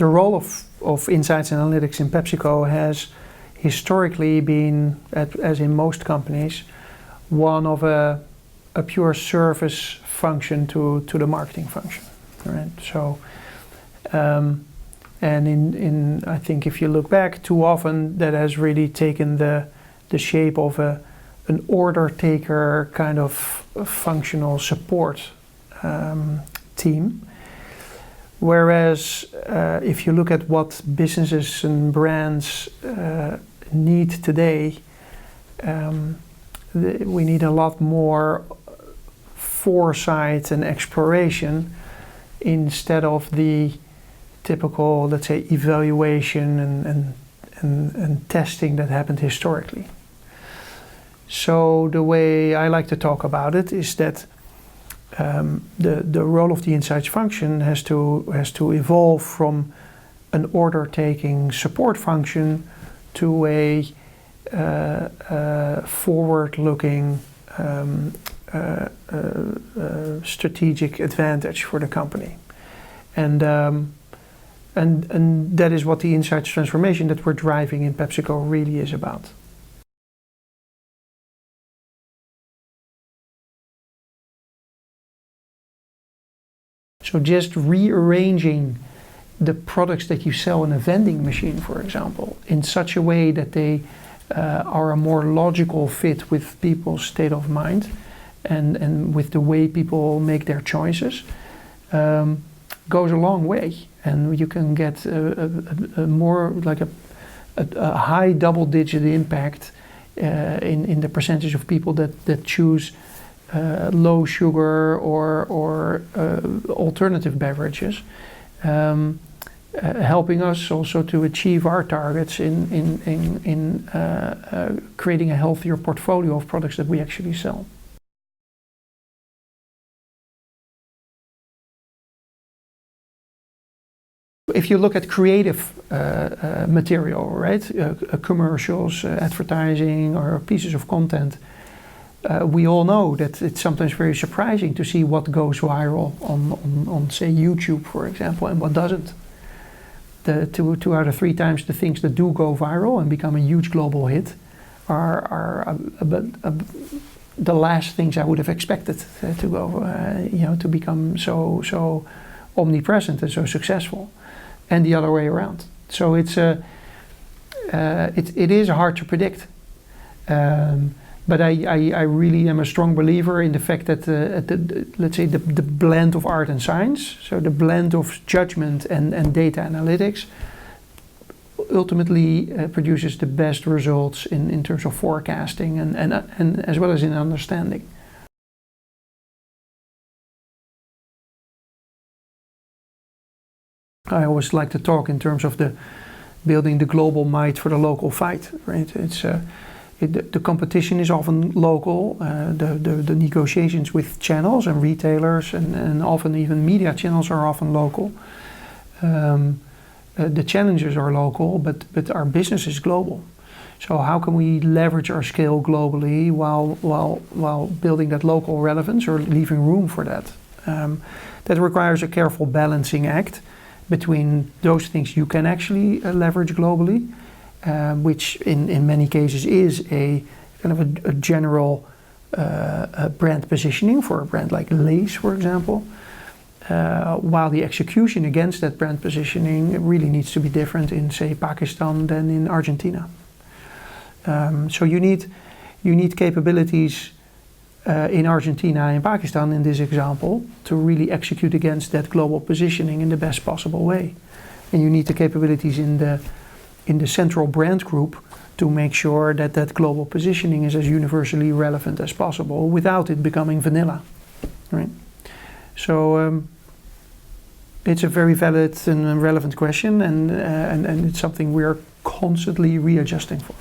The role of insights analytics in PepsiCo has historically been, as in most companies, one of a pure service function to the marketing function, right? So, and I think if you look back, too often that has really taken the shape of an order taker kind of functional support team. Whereas if you look at what businesses and brands need today, we need a lot more foresight and exploration instead of the typical, let's say, evaluation and testing that happened historically. So the way I like to talk about it is that the role of the insights function has to evolve from an order-taking support function to a forward-looking strategic advantage for the company, and that is what the insights transformation that we're driving in PepsiCo really is about. So just rearranging the products that you sell in a vending machine, for example, in such a way that they are a more logical fit with people's state of mind and with the way people make their choices, goes a long way. And you can get a more like a high double-digit impact in the percentage of people that choose low sugar or alternative beverages, helping us also to achieve our targets in creating a healthier portfolio of products that we actually sell. If you look at creative material, right, commercials, advertising, or pieces of content, we all know that it's sometimes very surprising to see what goes viral on say, YouTube, for example, and what doesn't. The two out of three times the things that do go viral and become a huge global hit are the last things I would have expected to go, to become so omnipresent and so successful, and the other way around. So it is hard to predict. But I really am a strong believer in the fact that let's say the blend of art and science, so the blend of judgment and data analytics, ultimately produces the best results in terms of forecasting and as well as in understanding. I always like to talk in terms of building the global might for the local fight, right? The competition is often local, the negotiations with channels and retailers and often even media channels are often local. The challenges are local, but our business is global. So how can we leverage our scale globally while building that local relevance or leaving room for that? That requires a careful balancing act between those things you can actually leverage globally, which in many cases is a kind of a general brand positioning for a brand like Lay's, for example, while the execution against that brand positioning really needs to be different in, say, Pakistan than in Argentina. So you need capabilities in Argentina and Pakistan, in this example, to really execute against that global positioning in the best possible way. And you need the capabilities in the central brand group to make sure that that global positioning is as universally relevant as possible without it becoming vanilla, right? So it's a very valid and relevant question, and it's something we're constantly readjusting for.